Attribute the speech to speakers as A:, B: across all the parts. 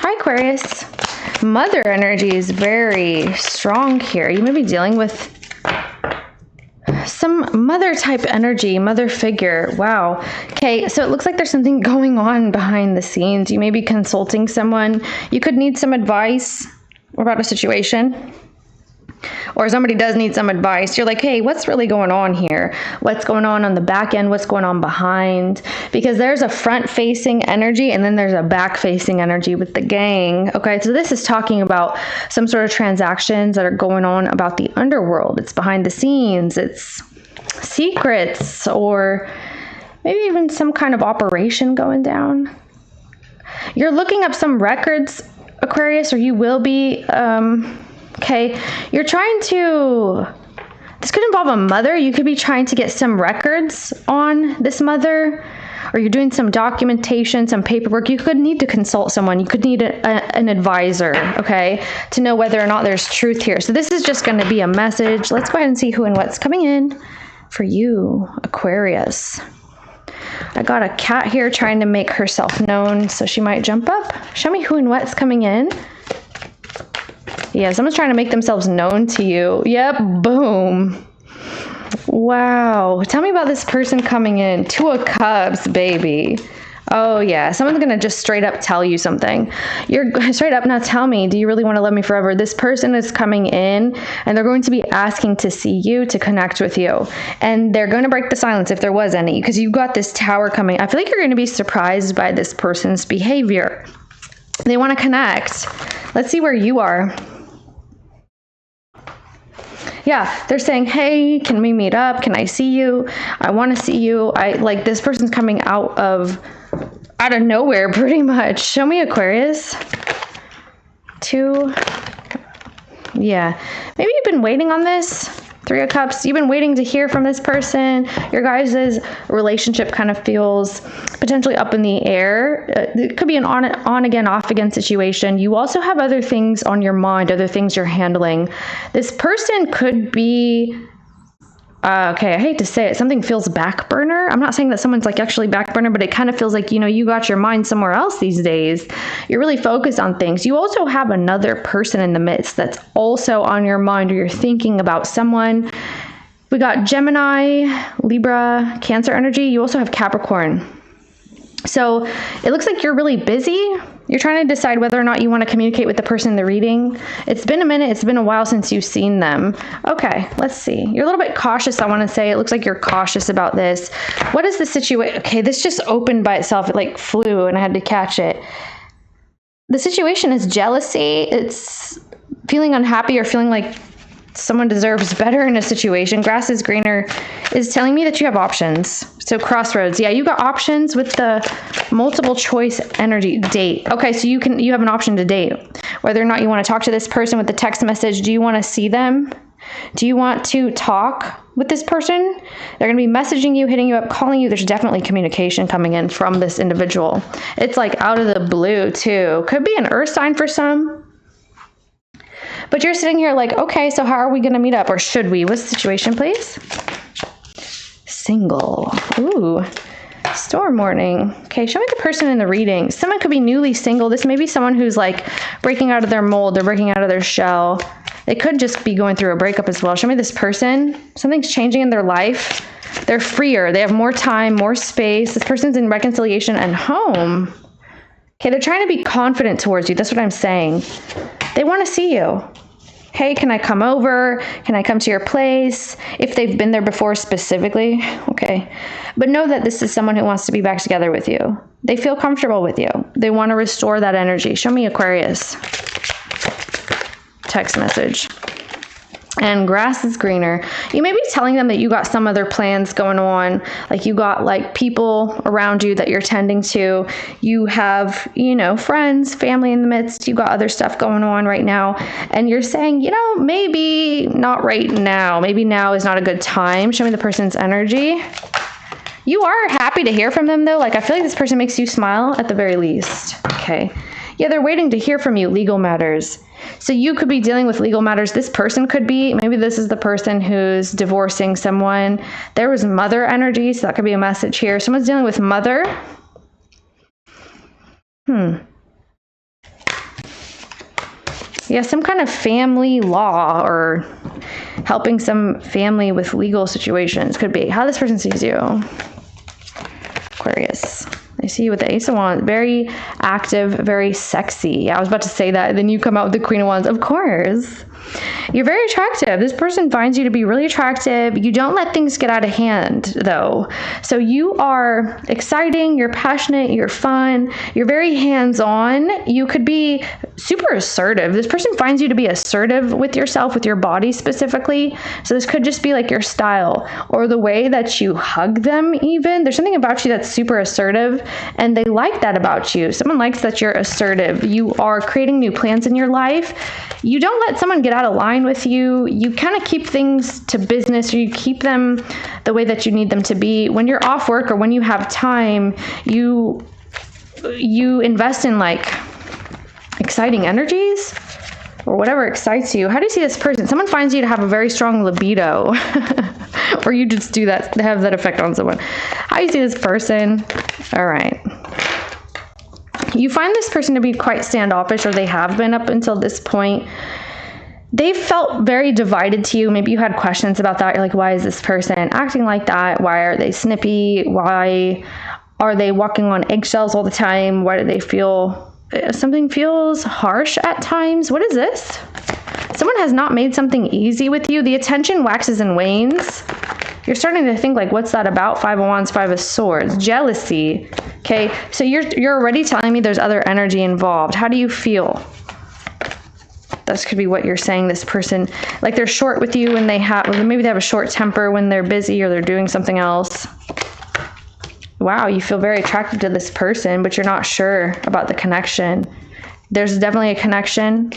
A: Hi, Aquarius. Mother energy is very strong here. You may be dealing with some mother type energy, mother figure. Wow. Okay, so it looks like there's something going on behind the scenes. You may be consulting someone. You could need some advice about a situation. Or somebody does need some advice. You're like, hey, what's really going on here? What's going on the back end? What's going on behind? Because there's a front-facing energy and then there's a back-facing energy with the gang. Okay, so this is talking about some sort of transactions that are going on about the underworld. It's behind the scenes. It's secrets, or maybe even some kind of operation going down. You're looking up some records, Aquarius, or you will be. Okay, you're trying to, this could involve a mother. You could be trying to get some records on this mother, or you're doing some documentation, some paperwork. You could need to consult someone. You could need an advisor, okay, to know whether or not there's truth here. So this is just going to be a message. Let's go ahead and see who and what's coming in for you, Aquarius. I got a cat here trying to make herself known, so she might jump up. Show me who and what's coming in. Yeah, someone's trying to make themselves known to you. Yep, boom. Wow. Tell me about this person coming in. Two of Cups, baby. Oh, yeah. Someone's going to just straight up tell you something. You're straight up, now tell me, do you really want to love me forever? This person is coming in, and they're going to be asking to see you, to connect with you. And they're going to break the silence if there was any, because you've got this tower coming. I feel like you're going to be surprised by this person's behavior. They want to connect. Let's see where you are. Yeah, they're saying, hey, can we meet up? Can I see you? I want to see you. Like, this person's coming out of nowhere, pretty much. Show me, Aquarius. Two. Yeah. Maybe you've been waiting on this. Three of Cups. You've been waiting to hear from this person. Your guys' relationship kind of feels potentially up in the air. It could be an on again, off again situation. You also have other things on your mind, other things you're handling. This person could be, okay, I hate to say it, something feels back burner. I'm not saying that someone's like actually back burner, but it kind of feels like, you know, you got your mind somewhere else these days. You're really focused on things. You also have another person in the midst that's also on your mind, or you're thinking about someone. We got Gemini, Libra, Cancer energy. You also have Capricorn. So it looks like you're really busy. You're trying to decide whether or not you want to communicate with the person in the reading. It's been a minute. It's been a while since you've seen them. Okay, let's see. You're a little bit cautious, I want to say. It looks like you're cautious about this. What is the situation? Okay, this just opened by itself. It like flew and I had to catch it. The situation is jealousy. It's feeling unhappy or feeling like someone deserves better in a situation. Grass is greener is telling me that you have options. So crossroads. Yeah, you got options with the multiple choice energy. Date. Okay, so you have an option to date. Whether or not you want to talk to this person with the text message. Do you want to see them? Do you want to talk with this person? They're going to be messaging you, hitting you up, calling you. There's definitely communication coming in from this individual. It's like out of the blue too. Could be an earth sign for some. But you're sitting here like, okay, so how are we going to meet up? Or should we? What's the situation, please? Single. Ooh. Storm warning. Okay, show me the person in the reading. Someone could be newly single. This may be someone who's like breaking out of their mold. They're breaking out of their shell. They could just be going through a breakup as well. Show me this person. Something's changing in their life. They're freer. They have more time, more space. This person's in reconciliation and home. Okay, they're trying to be confident towards you. That's what I'm saying. They want to see you. Hey, can I come over? Can I come to your place? If they've been there before specifically, okay. But know that this is someone who wants to be back together with you. They feel comfortable with you. They want to restore that energy. Show me, Aquarius. Text message. And grass is greener. You may be telling them that you got some other plans going on. Like you got like people around you that you're tending to. You have, you know, friends, family in the midst. You got other stuff going on right now. And you're saying, you know, maybe not right now. Maybe now is not a good time. Show me the person's energy. You are happy to hear from them though. Like I feel like this person makes you smile at the very least. Okay. Yeah, they're waiting to hear from you. Legal matters. So you could be dealing with legal matters. This person could be, maybe this is the person who's divorcing someone. There was mother energy, so that could be a message here. Someone's dealing with mother. Yeah, some kind of family law or helping some family with legal situations could be how this person sees you. Aquarius. I see you with the Ace of Wands. Very active, very sexy. Yeah, I was about to say that. Then you come out with the Queen of Wands. Of course. You're very attractive. This person finds you to be really attractive. You don't let things get out of hand, though. So you are exciting, you're passionate, you're fun, you're very hands-on. You could be super assertive. This person finds you to be assertive with yourself, with your body specifically. So this could just be like your style or the way that you hug them even. There's something about you that's super assertive, and they like that about you. Someone likes that you're assertive. You are creating new plans in your life. You don't let someone get out of line with you. You kind of keep things to business, or you keep them the way that you need them to be. When you're off work or when you have time, you invest in like exciting energies or whatever excites you. How do you see this person? Someone finds you to have a very strong libido or you just do that, have that effect on someone. How do you see this person? All right. You find this person to be quite standoffish, or they have been up until this point. They felt very divided to you. Maybe you had questions about that. You're like, why is this person acting like that? Why are they snippy? Why are they walking on eggshells all the time? Why do they feel, something feels harsh at times? What is this? Someone has not made something easy with you. The attention waxes and wanes. You're starting to think like, what's that about? Five of Wands, Five of Swords, jealousy. Okay, so you're already telling me there's other energy involved. How do you feel? This could be what you're saying. This person, like they're short with you when they have, maybe they have a short temper when they're busy or they're doing something else. Wow, you feel very attracted to this person, but you're not sure about the connection. There's definitely a connection.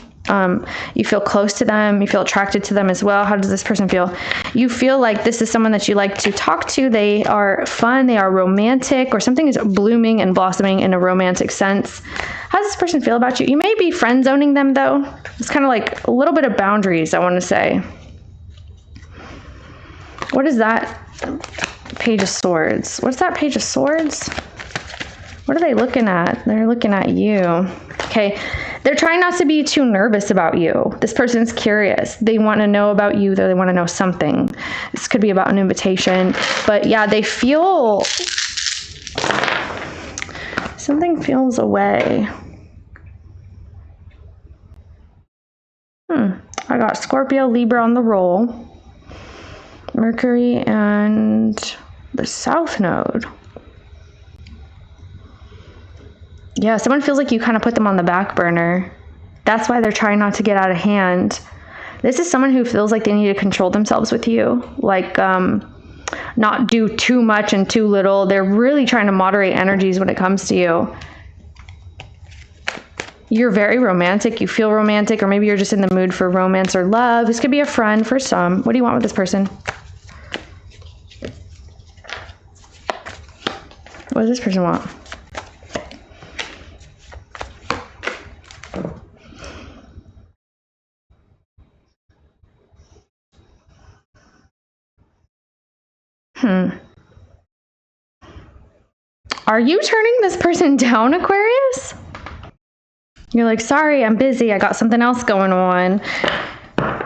A: You feel close to them. You feel attracted to them as well. How does this person feel? You feel like this is someone that you like to talk to. They are fun. They are romantic, or something is blooming and blossoming in a romantic sense. How does this person feel about you? You may be friend zoning them, though. It's kind of like a little bit of boundaries, I want to say. What is that? Page of Swords. What's that Page of Swords? What are they looking at? They're looking at you. Okay. They're trying not to be too nervous about you. This person's curious. They want to know about you. They want to know something. This could be about an invitation. But yeah, they feel... something feels away. I got Scorpio, Libra on the roll. Mercury and the South Node. Yeah, someone feels like you kind of put them on the back burner. That's why they're trying not to get out of hand. This is someone who feels like they need to control themselves with you. Like, not do too much and too little. They're really trying to moderate energies when it comes to you. You're very romantic. You feel romantic, or maybe you're just in the mood for romance or love. This could be a friend for some. What do you want with this person? What does this person want? Are you turning this person down, Aquarius? You're like, sorry, I'm busy. I got something else going on.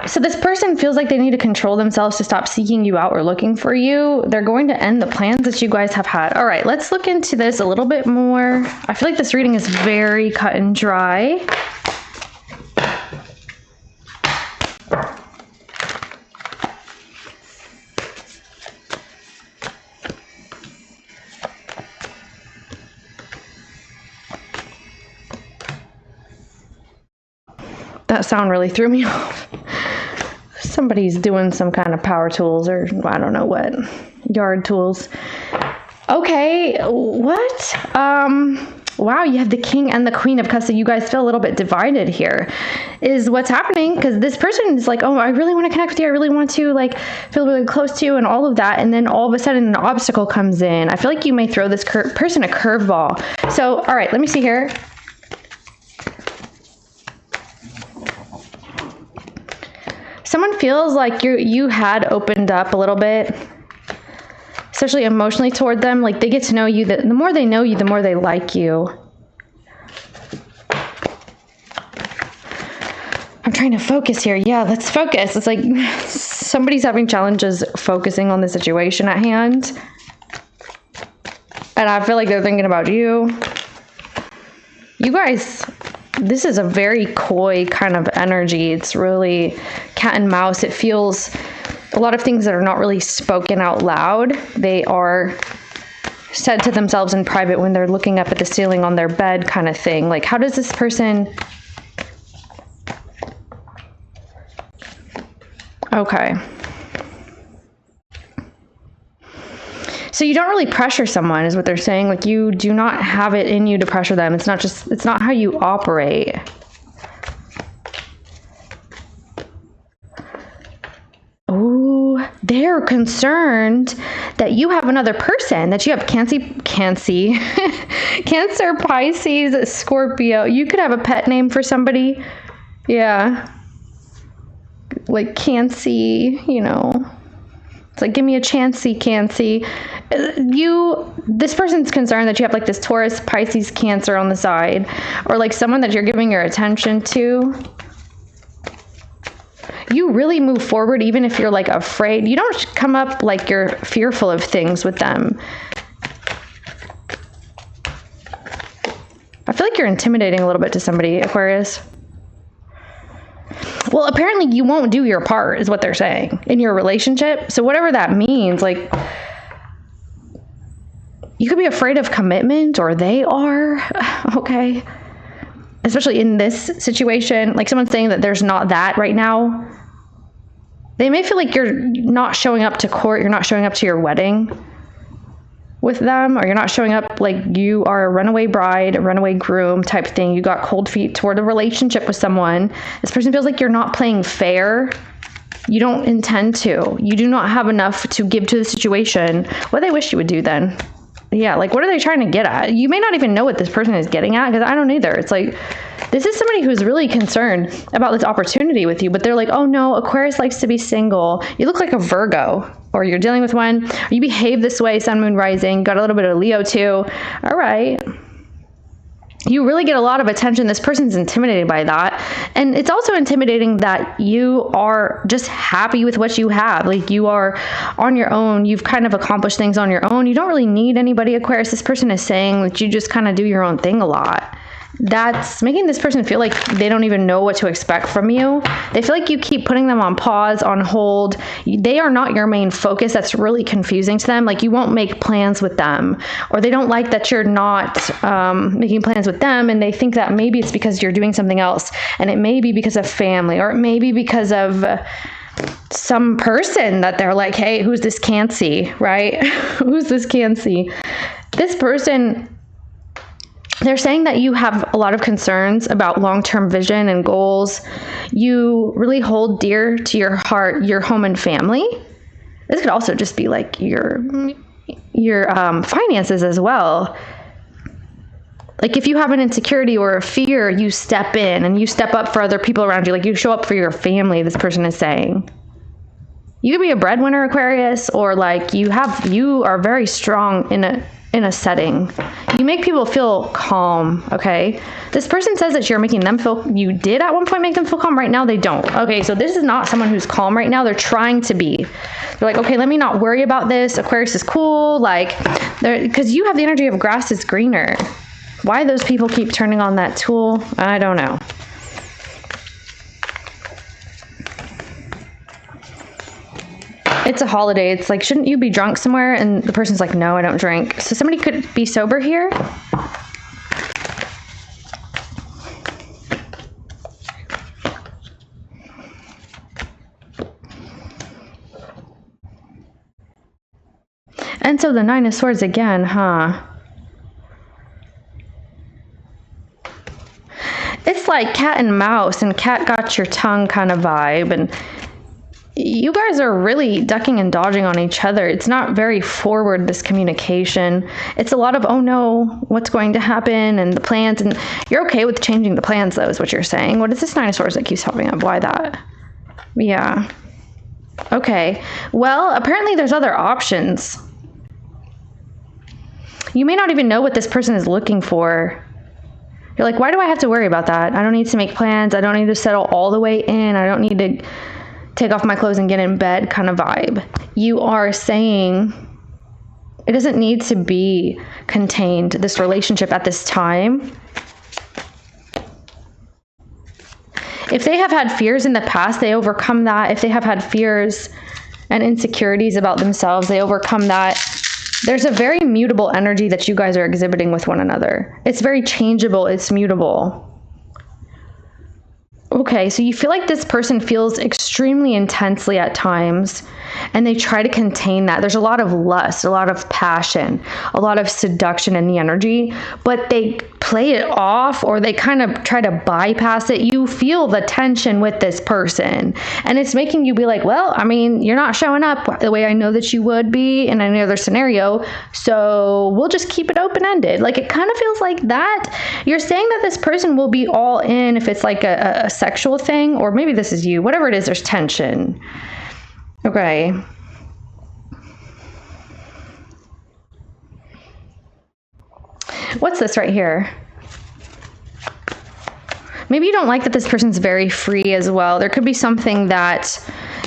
A: So this person feels like they need to control themselves to stop seeking you out or looking for you. They're going to end the plans that you guys have had. All right, let's look into this a little bit more. I feel like this reading is very cut and dry. That sound really threw me off. Somebody's doing some kind of power tools, or I don't know what, yard tools. Okay, what? Wow, you have the King and the Queen of Cups, so you guys feel a little bit divided here. Is what's happening, because this person is like, oh, I really want to connect with you. I really want to like feel really close to you and all of that. And then all of a sudden an obstacle comes in. I feel like you may throw this person a curveball. So, all right, let me see here. Someone feels like you had opened up a little bit, especially emotionally toward them. Like they get to know you. The more they know you, the more they like you. trying to focus here. Yeah, let's focus. It's like somebody's having challenges focusing on the situation at hand. And I feel like they're thinking about you. You guys, this is a very coy kind of energy. It's really cat and mouse. It feels a lot of things that are not really spoken out loud. They are said to themselves in private when they're looking up at the ceiling on their bed kind of thing. Like, how does this person... Okay. So you don't really pressure someone is what they're saying. Like, you do not have it in you to pressure them. It's not how you operate. Oh, they're concerned that you have another person, that you have Cancer, Pisces, Scorpio. You could have a pet name for somebody. Yeah. Like Cancy, you know. It's like, give me a chancey, Cancy. This person's concerned that you have like this Taurus, Pisces, Cancer on the side, or like someone that you're giving your attention to. You really move forward even if you're like afraid. You don't come up like you're fearful of things with them. I feel like you're intimidating a little bit to somebody, Aquarius. Well, apparently you won't do your part is what they're saying in your relationship. So whatever that means, like, you could be afraid of commitment, or they are, okay? Especially in this situation, like someone's saying that there's not that right now. They may feel like you're not showing up to court, you're not showing up to your wedding with them, or you're not showing up like you are a runaway bride, a runaway groom type thing. You got cold feet toward a relationship with someone. This person feels like you're not playing fair. You don't intend to. You do not have enough to give to the situation. What do they wish you would do then? Yeah, like what are they trying to get at? You may not even know what this person is getting at, because I don't either. It's like, this is somebody who's really concerned about this opportunity with you, but they're like, oh no, Aquarius likes to be single. You look like a Virgo, or you're dealing with one, or you behave this way, sun, moon, rising, got a little bit of Leo too. All right. You really get a lot of attention. This person's intimidated by that. And it's also intimidating that you are just happy with what you have. Like, you are on your own. You've kind of accomplished things on your own. You don't really need anybody, Aquarius. This person is saying that you just kind of do your own thing a lot. That's making this person feel like they don't even know what to expect from you. They feel like you keep putting them on pause, on hold. They are not your main focus. That's really confusing to them. Like, you won't make plans with them, or they don't like that you're not making plans with them, and they think that maybe it's because you're doing something else, and it may be because of family, or it may be because of some person that they're like, hey, who's this Cancy, right? Who's this Cancy? This person... They're saying that you have a lot of concerns about long-term vision and goals. You really hold dear to your heart your home and family. This could also just be like your finances as well. Like, if you have an insecurity or a fear, you step in and you step up for other people around you. Like, you show up for your family, this person is saying. You could be a breadwinner, Aquarius, or like you are very strong in a setting. You make people feel calm, okay? This person says that you're making them feel, you did at one point make them feel calm. Right now, they don't. Okay, so this is not someone who's calm right now. They're trying to be. They're like, okay, let me not worry about this. Aquarius is cool. Like, because you have the energy of grass is greener. Why those people keep turning on that tool, I don't know. It's a holiday. It's like, shouldn't you be drunk somewhere? And the person's like, no, I don't drink. So somebody could be sober here. And so the Nine of Swords again, huh? It's like cat and mouse, and cat got your tongue kind of vibe. And you guys are really ducking and dodging on each other. It's not very forward, this communication. It's a lot of, oh no, what's going to happen, and the plans. And you're okay with changing the plans, though, is what you're saying. What is this Nine of Swords that keeps popping up? Why that? Yeah. Okay. Well, apparently there's other options. You may not even know what this person is looking for. You're like, why do I have to worry about that? I don't need to make plans. I don't need to settle all the way in. I don't need to take off my clothes and get in bed kind of vibe. You are saying it doesn't need to be contained, this relationship at this time. If they have had fears in the past, they overcome that. If they have had fears and insecurities about themselves, they overcome that. There's a very mutable energy that you guys are exhibiting with one another. It's very changeable. It's mutable. Okay, so you feel like this person feels extremely intensely at times, and they try to contain that. There's a lot of lust, a lot of passion, a lot of seduction in the energy, but they play it off, or they kind of try to bypass it. You feel the tension with this person, and it's making you be like, well, I mean, you're not showing up the way I know that you would be in any other scenario, so we'll just keep it open-ended. Like, it kind of feels like that. You're saying that this person will be all in if it's like a sexual thing, or maybe this is you. Whatever it is, there's tension. Okay. What's this right here? Maybe you don't like that this person's very free as well. There could be something that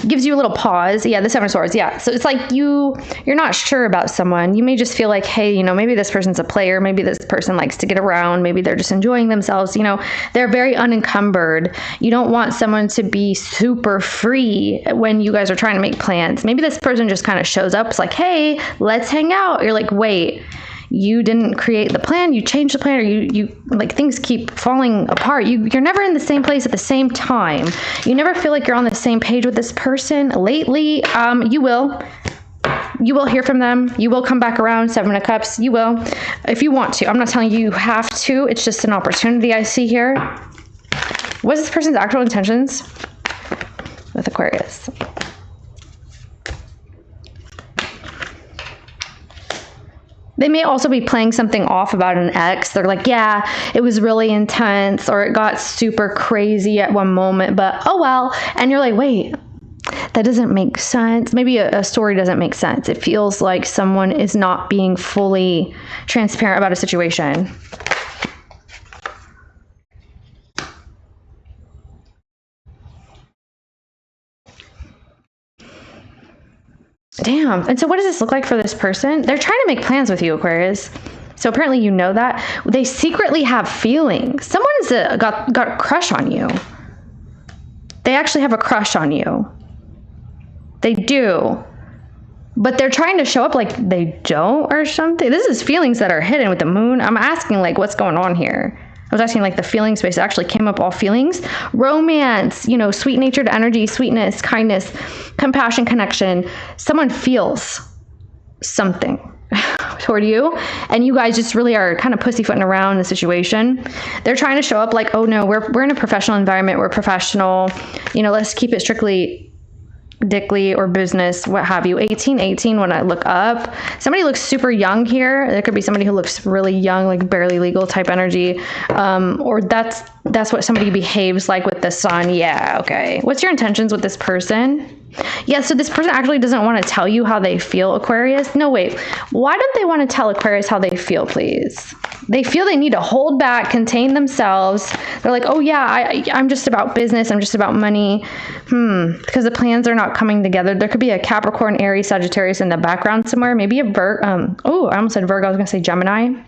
A: gives you a little pause. Yeah, the Seven of Swords. Yeah. So it's like you're not sure about someone. You may just feel like, hey, you know, maybe this person's a player. Maybe this person likes to get around. Maybe they're just enjoying themselves. You know, they're very unencumbered. You don't want someone to be super free when you guys are trying to make plans. Maybe this person just kind of shows up. It's like, hey, let's hang out. You're like, wait, you didn't create the plan, you changed the plan, or you like, things keep falling apart. You're never in the same place at the same time. You never feel like you're on the same page with this person. Lately, you will hear from them. You will come back around. Seven of Cups. You will, if you want to. I'm not telling you you have to. It's just an opportunity I see here. What's this person's actual intentions with Aquarius? They may also be playing something off about an ex. They're like, yeah, it was really intense, or it got super crazy at one moment, but oh well. And you're like, wait, that doesn't make sense. Maybe a story doesn't make sense. It feels like someone is not being fully transparent about a situation. Damn. And so what does this look like for this person? They're trying to make plans with you, Aquarius. So apparently you know that. They secretly have feelings. Someone has got a crush on you. They actually have a crush on you. They do. But they're trying to show up like they don't or something. This is feelings that are hidden with the moon. I'm asking, like, what's going on here? I was asking, like, the feeling space. It actually came up all feelings. Romance, you know, sweet-natured energy, sweetness, kindness, compassion, connection. Someone feels something toward you, and you guys just really are kind of pussyfooting around the situation. They're trying to show up like, oh, no, we're in a professional environment. We're professional. You know, let's keep it strictly dickly or business, what have you. 1818 when I look up. Somebody looks super young here. There could be somebody who looks really young, like barely legal type energy. Or that's what somebody behaves like with the sun. Yeah, okay. What's your intentions with this person? Yeah, so this person actually doesn't want to tell you how they feel, Aquarius. No, wait. Why don't they want to tell Aquarius how they feel, please? They feel they need to hold back, contain themselves. They're like, oh yeah, I'm just about business. I'm just about money. Because the plans are not coming together. There could be a Capricorn, Aries, Sagittarius in the background somewhere. Maybe a I almost said Virgo. I was going to say Gemini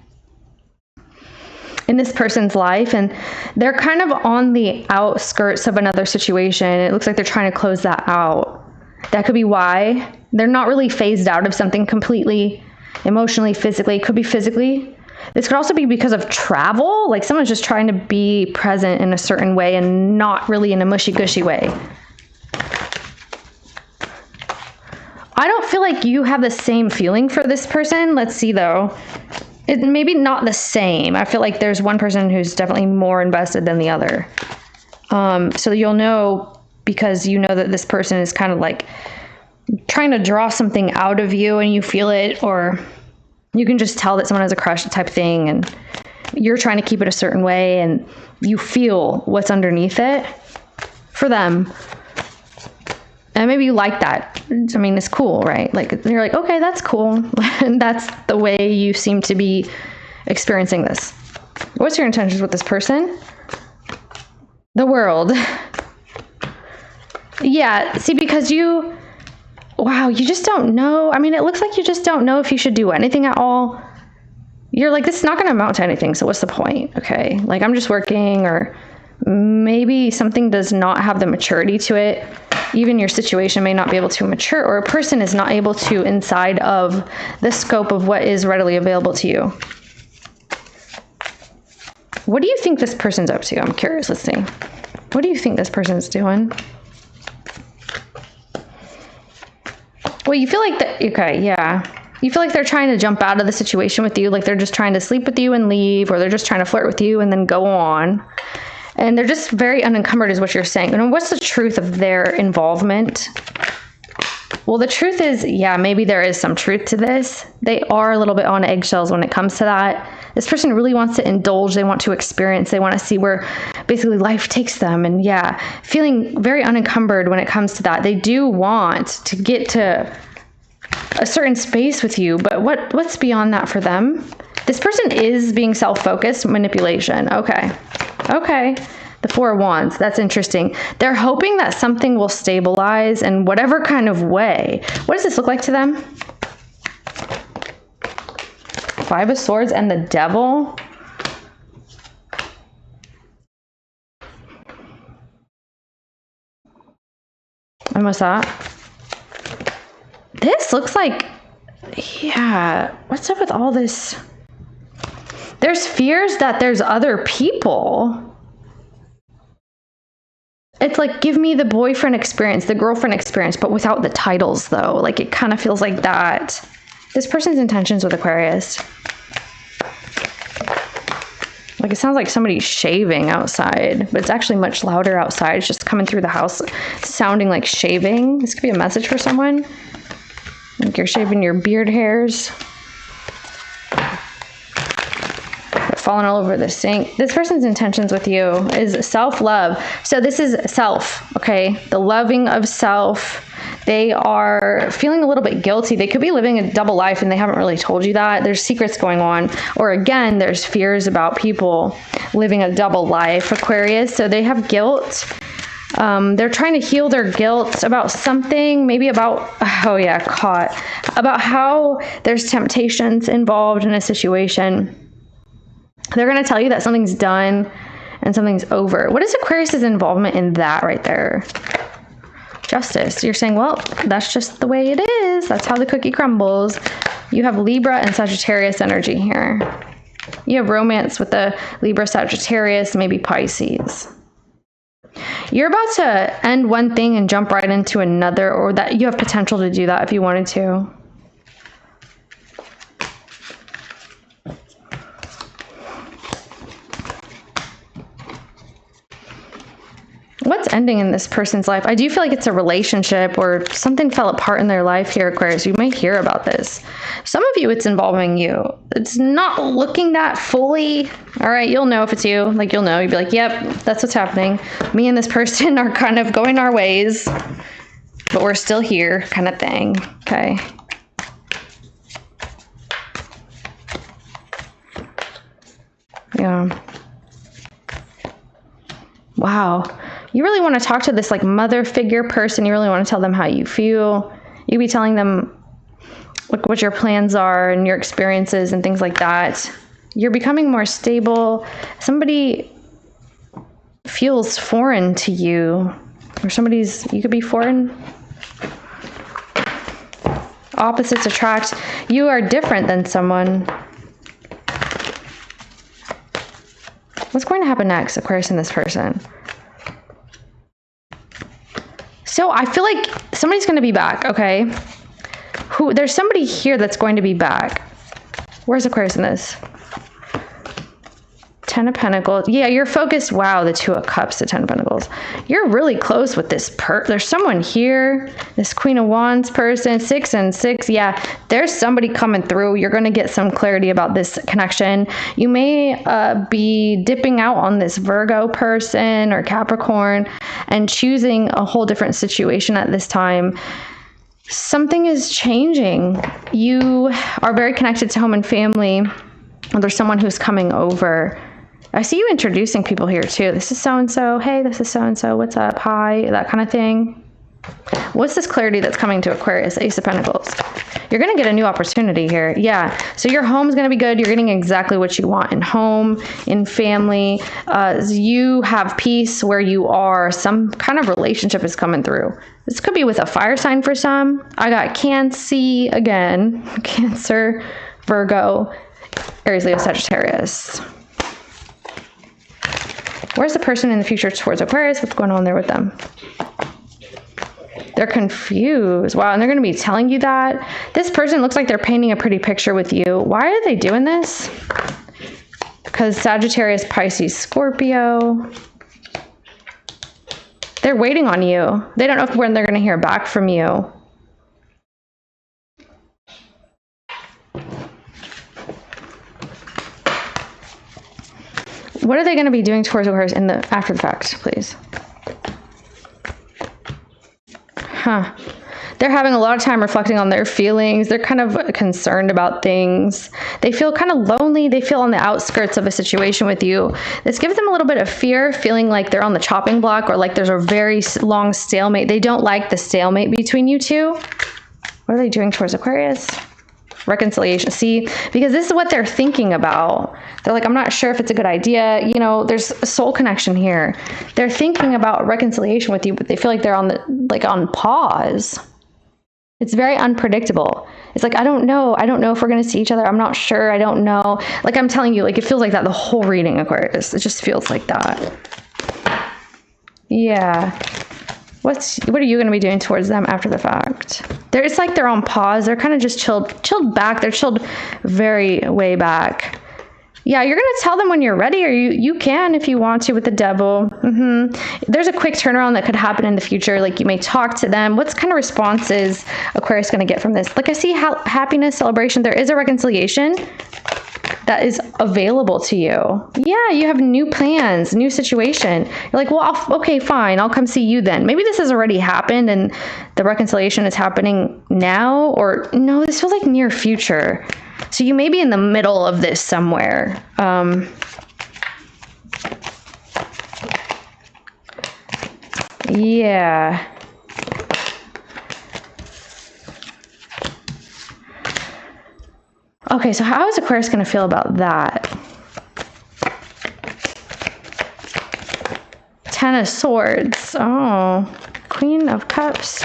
A: in this person's life, and they're kind of on the outskirts of another situation. It looks like they're trying to close that out. That could be why they're not really phased out of something completely, emotionally, physically. It could be physically. This could also be because of travel. Like someone's just trying to be present in a certain way and not really in a mushy-gushy way. I don't feel like you have the same feeling for this person. Let's see though. It maybe not the same. I feel like there's one person who's definitely more invested than the other. So you'll know, because you know that this person is kind of like trying to draw something out of you and you feel it, or you can just tell that someone has a crush type thing and you're trying to keep it a certain way and you feel what's underneath it for them. And maybe you like that. I mean, it's cool, right? Like, you're like, okay, that's cool. And that's the way you seem to be experiencing this. What's your intentions with this person? The world. Yeah, see, because wow, you just don't know. I mean, it looks like you just don't know if you should do anything at all. You're like, this is not going to amount to anything, so what's the point? Okay, like I'm just working, or maybe something does not have the maturity to it. Even your situation may not be able to mature, or a person is not able to inside of the scope of what is readily available to you. What do you think this person's up to? I'm curious. Let's see. What do you think this person's doing? Well, you feel like that. Okay, yeah. You feel like they're trying to jump out of the situation with you, like they're just trying to sleep with you and leave, or they're just trying to flirt with you and then go on. And they're just very unencumbered is what you're saying. And what's the truth of their involvement? Well, the truth is, yeah, maybe there is some truth to this. They are a little bit on eggshells when it comes to that. This person really wants to indulge. They want to experience. They want to see where basically life takes them. And yeah, feeling very unencumbered when it comes to that. They do want to get to a certain space with you, but what's beyond that for them? This person is being self-focused, manipulation. Okay. The Four of Wands. That's interesting. They're hoping that something will stabilize in whatever kind of way. What does this look like to them? Five of Swords and the Devil. And what's that? This looks like, yeah, what's up with all this? There's fears that there's other people. It's like, give me the boyfriend experience, the girlfriend experience, but without the titles, though. Like, it kind of feels like that. This person's intentions with Aquarius. Like, it sounds like somebody's shaving outside, but it's actually much louder outside. It's just coming through the house, sounding like shaving. This could be a message for someone. Like you're shaving your beard hairs. Falling all over the sink. This person's intentions with you is self-love. So this is self, okay? The loving of self. They are feeling a little bit guilty. They could be living a double life and they haven't really told you that. There's secrets going on. Or again, there's fears about people living a double life, Aquarius. So they have guilt. They're trying to heal their guilt about something, maybe about, oh yeah, caught, about how there's temptations involved in a situation. They're going to tell you that something's done and something's over. What is Aquarius's involvement in that right there? Justice. You're saying, well, that's just the way it is. That's how the cookie crumbles. You have Libra and Sagittarius energy here. You have romance with the Libra, Sagittarius, maybe Pisces. You're about to end one thing and jump right into another, or that you have potential to do that if you wanted to. What's ending in this person's life? I do feel like it's a relationship or something fell apart in their life here, Aquarius. You might hear about this. Some of you, it's involving you. It's not looking that fully. All right, you'll know if it's you. Like, you'll know. You'll be like, yep, that's what's happening. Me and this person are kind of going our ways, but we're still here kind of thing. Okay. Yeah. Wow. You really want to talk to this like mother figure person. You really want to tell them how you feel. You be telling them like what your plans are and your experiences and things like that. You're becoming more stable. Somebody feels foreign to you, or you could be foreign. Opposites attract. You are different than someone. What's going to happen next, Aquarius, and this person? So I feel like somebody's going to be back, okay? There's somebody here that's going to be back. Where's Aquarius in this? Ten of Pentacles. Yeah, you're focused. Wow, the Two of Cups, the Ten of Pentacles. You're really close with this there's someone here. This Queen of Wands person, 6 and 6. Yeah, there's somebody coming through. You're going to get some clarity about this connection. You may be dipping out on this Virgo person or Capricorn and choosing a whole different situation at this time. Something is changing. You are very connected to home and family. There's someone who's coming over. I see you introducing people here too. This is so-and-so. Hey, this is so-and-so. What's up? Hi, that kind of thing. What's this clarity that's coming to Aquarius? Ace of Pentacles. You're going to get a new opportunity here. Yeah. So your home's going to be good. You're getting exactly what you want in home, in family. You have peace where you are. Some kind of relationship is coming through. This could be with a fire sign for some. I got Cancer again. Cancer, Virgo, Aries, Leo, Sagittarius. Where's the person in the future towards Aquarius? What's going on there with them? They're confused. Wow, and they're going to be telling you that. This person looks like they're painting a pretty picture with you. Why are they doing this? Because Sagittarius, Pisces, Scorpio. They're waiting on you. They don't know when they're going to hear back from you. What are they going to be doing towards Aquarius in the after the fact, please? Huh. They're having a lot of time reflecting on their feelings. They're kind of concerned about things. They feel kind of lonely. They feel on the outskirts of a situation with you. This gives them a little bit of fear, feeling like they're on the chopping block or like there's a very long stalemate. They don't like the stalemate between you two. What are they doing towards Aquarius? Reconciliation. See, because this is what they're thinking about. They're like, I'm not sure if it's a good idea. You know, there's a soul connection here. They're thinking about reconciliation with you, but they feel like they're on pause. It's very unpredictable. It's like, I don't know if we're going to see each other. I'm not sure. I don't know. Like I'm telling you, like it feels like that the whole reading, Aquarius. It just feels like that. Yeah. What are you going to be doing towards them after the fact? It's like they're on pause. They're kind of just chilled back. They're chilled very way back. Yeah, you're going to tell them when you're ready, or you can if you want to with the devil. There's a quick turnaround that could happen in the future. Like you may talk to them. What kind of response is Aquarius going to get from this? Like I see happiness, celebration. There is a reconciliation that is available to you. Yeah, you have new plans, new situation. You're like, well, okay, fine. I'll come see you then. Maybe this has already happened and the reconciliation is happening now, or no, this feels like near future. So you may be in the middle of this somewhere. Yeah. Okay, so how is Aquarius going to feel about that? Ten of Swords. Oh, Queen of Cups.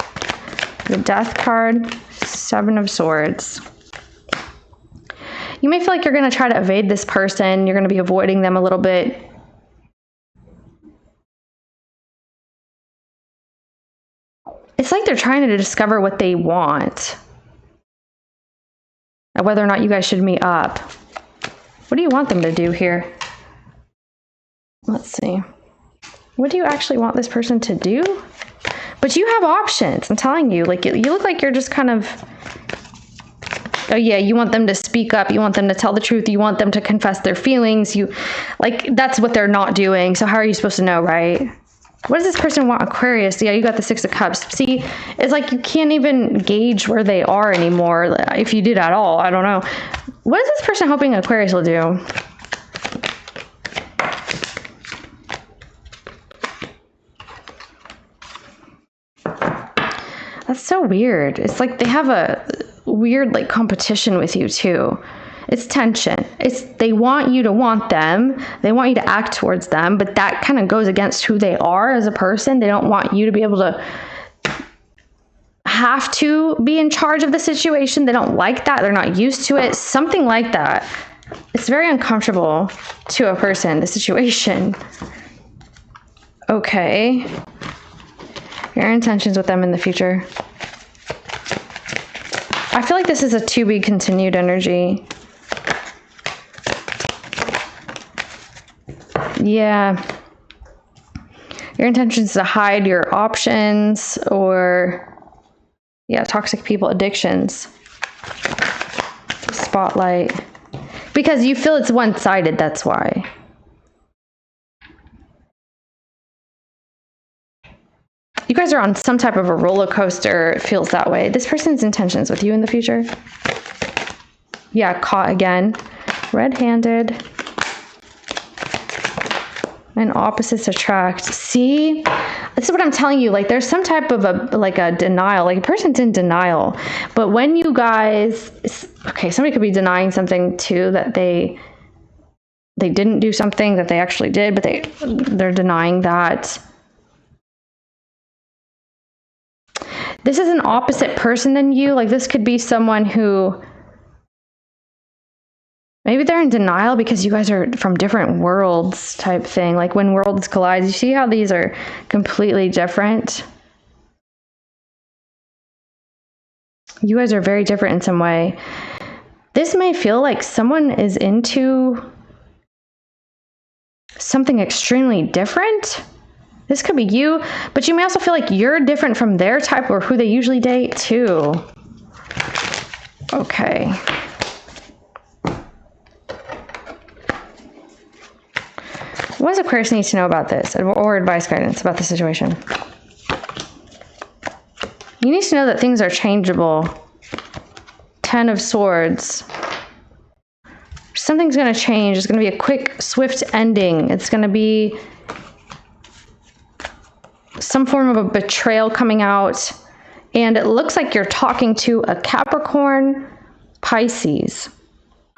A: The Death card. Seven of Swords. You may feel like you're going to try to evade this person. You're going to be avoiding them a little bit. It's like they're trying to discover what they want. Whether or not you guys should meet up. What do you want them to do here? Let's see. What do you actually want this person to do? But you have options. I'm telling you. Like you look like you're just kind of... Oh yeah, you want them to speak up. You want them to tell the truth. You want them to confess their feelings. That's what they're not doing. So how are you supposed to know, right? What does this person want, Aquarius? Yeah, you got the Six of Cups. See, it's like you can't even gauge where they are anymore. If you did at all, I don't know. What is this person hoping Aquarius will do? That's so weird. It's like they have a weird competition with you too. It's tension. They want you to want them. They want you to act towards them, but that kind of goes against who they are as a person. They don't want you to be able to have to be in charge of the situation. They don't like that. They're not used to it. Something like that. It's very uncomfortable to a person, the situation. Okay. Your intentions with them in the future. I feel like this is a to be continued energy. Yeah. Your intention is to hide your options or, yeah, toxic people, addictions. Spotlight. Because you feel it's one-sided, that's why. You guys are on some type of a roller coaster. It feels that way. This person's intentions with you in the future. Yeah, caught again. Red-handed. And opposites attract. See, this is what I'm telling you. Like, there's some type of a denial. Like, a person's in denial. But when you guys, okay, somebody could be denying something too, that they didn't do something that they actually did, but they're denying that. This is an opposite person than you. Like, this could be someone who, maybe they're in denial because you guys are from different worlds type thing. Like, when worlds collide, you see how these are completely different? You guys are very different in some way. This may feel like someone is into something extremely different. This could be you, but you may also feel like you're different from their type or who they usually date too. Okay. What does Aquarius need to know about this, or advice, guidance about the situation? You need to know that things are changeable. 10 of Swords. Something's going to change. It's going to be a quick, swift ending. It's going to be some form of a betrayal coming out. And it looks like you're talking to a Capricorn, Pisces,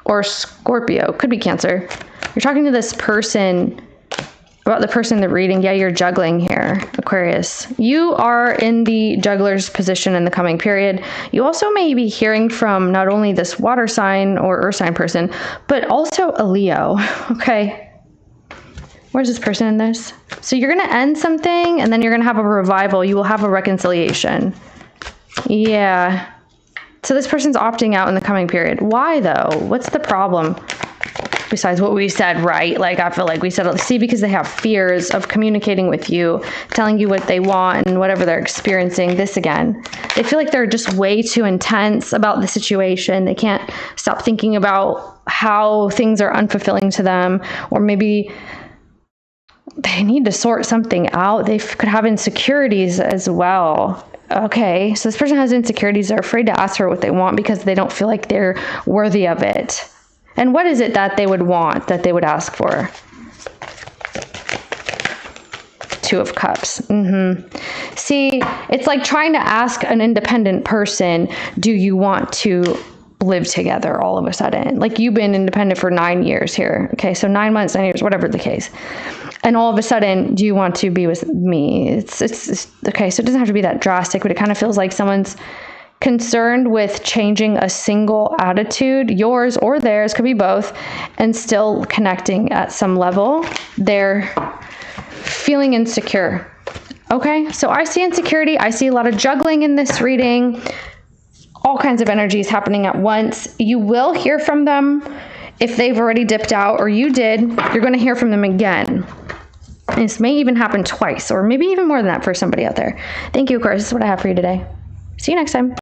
A: or Scorpio. Could be Cancer. You're talking to this person about the person in the reading. Yeah, you're juggling here, Aquarius. You are in the juggler's position in the coming period. You also may be hearing from not only this water sign or earth sign person, but also a Leo, okay? Where's this person in this? So you're going to end something, and then you're going to have a revival. You will have a reconciliation. Yeah. So this person's opting out in the coming period. Why, though? What's the problem? Besides what we said, right? Like, I feel like we said, see, because they have fears of communicating with you, telling you what they want and whatever they're experiencing. This again, they feel like they're just way too intense about the situation. They can't stop thinking about how things are unfulfilling to them, or maybe they need to sort something out. They could have insecurities as well. Okay, so this person has insecurities. They're afraid to ask for what they want because they don't feel like they're worthy of it. And what is it that they would want, that they would ask for? 2 of Cups. See, it's like trying to ask an independent person, do you want to live together all of a sudden? Like, you've been independent for 9 years here. Okay, so 9 months, 9 years, whatever the case. And all of a sudden, do you want to be with me? It's okay, so it doesn't have to be that drastic, but it kind of feels like someone's concerned with changing a single attitude, yours or theirs, could be both, and still connecting at some level. They're feeling insecure. Okay, so I see insecurity. I see a lot of juggling in this reading. All kinds of energies happening at once. You will hear from them. If they've already dipped out, or you did, you're going to hear from them again. And this may even happen twice, or maybe even more than that for somebody out there. Thank you, Aquarius. This is what I have for you today. See you next time.